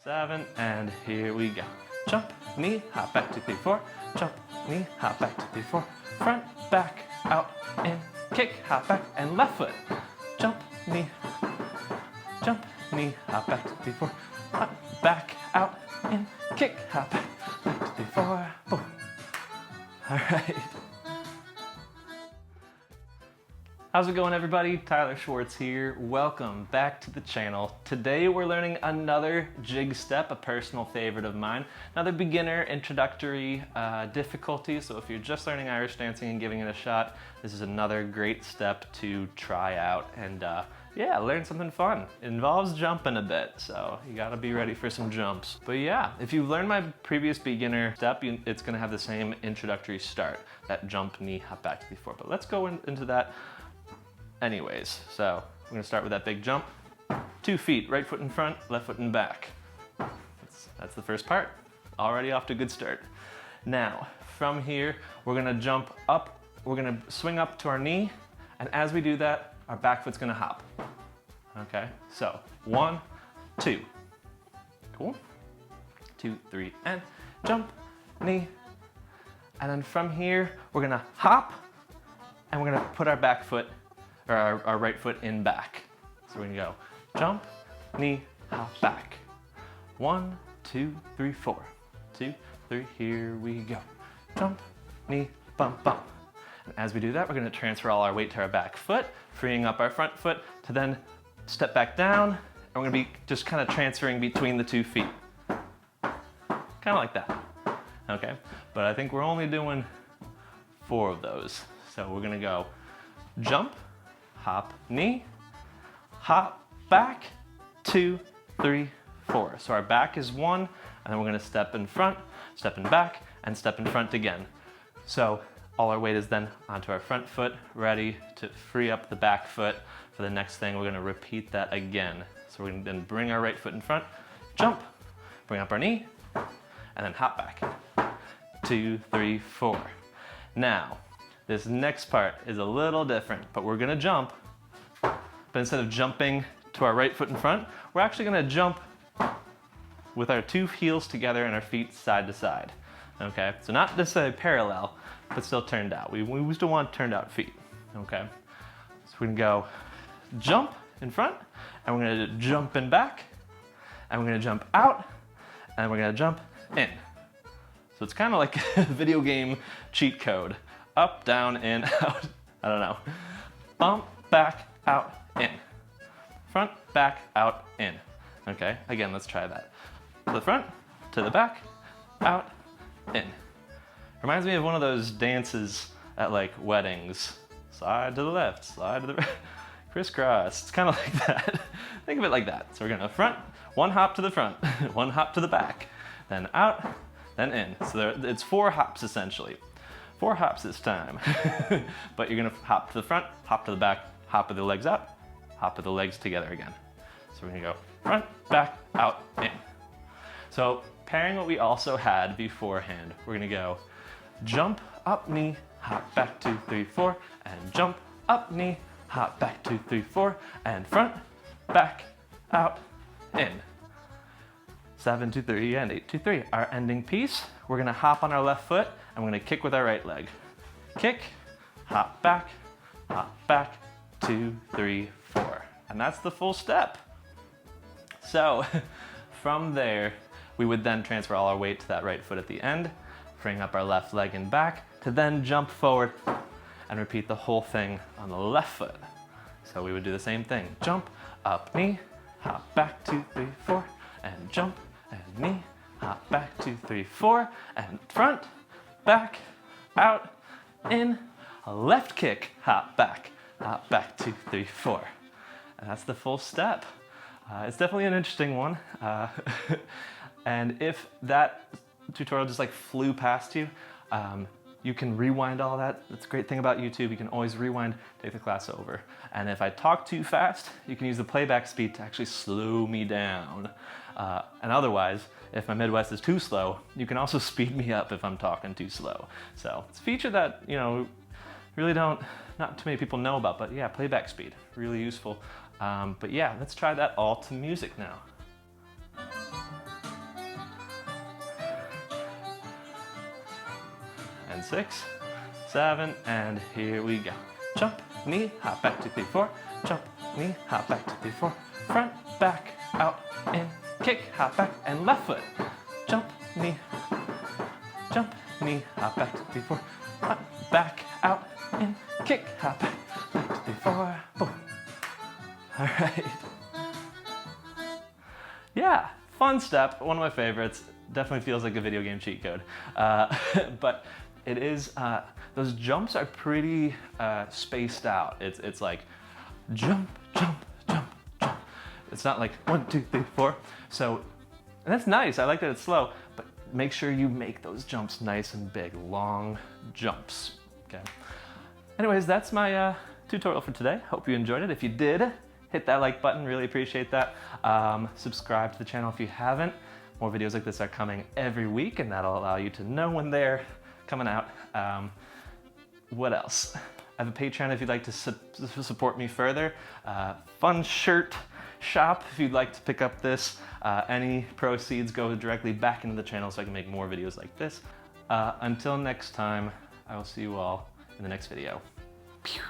7, and here we go. Jump, knee, hop back, 2, 3, 4. Jump, knee, hop back, 2, 3, 4. Front, back, out, in, kick, hop back, and left foot. Jump, knee, hop back, 2, 3, 4. Front, back, out, in, kick, hop back, 2, 3, 4. Boom. All right. How's it going, everybody? Tyler Schwartz here. Welcome back to the channel. Today we're learning another jig step, a personal favorite of mine. Another beginner introductory difficulty, so if you're just learning Irish dancing and giving it a shot, this is another great step to try out and yeah, learn something fun. It involves jumping a bit, so you gotta be ready for some jumps. But yeah, if you've learned my previous beginner step, it's gonna have the same introductory start, that jump, knee, hop back to before. But let's go into that anyways. So we're gonna start with that big jump. 2 feet, right foot in front, left foot in back. That's the first part. Already off to a good start. Now, from here, we're gonna jump up, we're gonna swing up to our knee, and as we do that, our back foot's gonna hop. Okay, so 1, 2. Cool. 2, 3, and jump, knee. And then from here, we're gonna hop, and we're gonna put our back foot, or our right foot in back. So we're gonna go jump, knee, hop, back. 1, 2, 3, 4. 2, 3, here we go. Jump, knee, bump, bump. And as we do that, we're gonna transfer all our weight to our back foot, freeing up our front foot to then step back down, and we're gonna be just kind of transferring between the 2 feet. Kind of like that, okay? But I think we're only doing 4 of those. So we're gonna go jump, hop, knee, hop, back, 2, 3, 4. So our back is 1, and then we're gonna step in front, step in back, and step in front again. So all our weight is then onto our front foot, ready to free up the back foot. For the next thing, we're gonna repeat that again. So we're gonna then bring our right foot in front, jump, bring up our knee, and then hop back. 2, 3, 4. Now, this next part is a little different, but we're gonna jump, but instead of jumping to our right foot in front, we're actually gonna jump with our 2 heels together and our feet side to side. Okay, so not necessarily parallel, but still turned out. We still want turned out feet, okay? So we're gonna go jump in front, and we're gonna jump in back, and we're gonna jump out, and we're gonna jump in. So it's kind of like a video game cheat code. Up, down, in, out. I don't know. Bump, back, out, in. Front, back, out, in. Okay, again, let's try that. To the front, to the back, out, in. Reminds me of one of those dances at like weddings. Slide to the left, slide to the right, crisscross. It's kind of like that. Think of it like that. So we're gonna front, 1 hop to the front, 1 hop to the back, then out, then in. So it's 4 hops essentially. 4 hops this time. But you're gonna hop to the front, hop to the back, hop with the legs out, hop with the legs together again. So we're gonna go front, back, out, in. So pairing what we also had beforehand, we're gonna go jump, up, knee, hop, back, 2, 3, 4, and jump, up, knee, hop, back, 2, 3, 4, and front, back, out, in. 7, 2, 3, and 8, 2, 3. Our ending piece, we're gonna hop on our left foot, and we're gonna kick with our right leg. Kick, hop, back, 2, 3, 4. And that's the full step. So from there, we would then transfer all our weight to that right foot at the end, freeing up our left leg and back, to then jump forward and repeat the whole thing on the left foot. So we would do the same thing. Jump, up, knee, hop, back, 2, 3, 4, and jump, and knee, hop, back, 2, 3, 4, and front, back, out, in, a left kick, hop, back, 2, 3, 4. And that's the full step. It's definitely an interesting one. And if that tutorial just like flew past you, you can rewind all that. That's a great thing about YouTube. You can always rewind, take the class over. And if I talk too fast, you can use the playback speed to actually slow me down. And otherwise, if my Midwest is too slow, you can also speed me up if I'm talking too slow. So it's a feature that, you know, really not too many people know about, but yeah, playback speed, really useful. But yeah, let's try that all to music now. 6, 7, and here we go. Jump, knee, hop back, 2, 3, 4. Jump, knee, hop back, 2, 3, 4. Front, back, out, in, kick, hop back, and left foot. Jump, knee, hop back, 2, 3, 4. Front, back, out, in, kick, hop back, 2, 3, 4. Boom. All right. Yeah, fun step, one of my favorites. Definitely feels like a video game cheat code. But it is, those jumps are pretty spaced out. It's like jump, jump, jump, jump. It's not like 1, 2, 3, 4. So, and that's nice. I like that it's slow, but make sure you make those jumps nice and big, long jumps, okay? Anyways, that's my tutorial for today. Hope you enjoyed it. If you did, hit that like button, really appreciate that. Subscribe to the channel if you haven't. More videos like this are coming every week, and that'll allow you to know when they're coming out. What else? I have a Patreon if you'd like to support me further. Fun shirt shop if you'd like to pick up this. Any proceeds go directly back into the channel so I can make more videos like this. Until next time, I will see you all in the next video. Pew.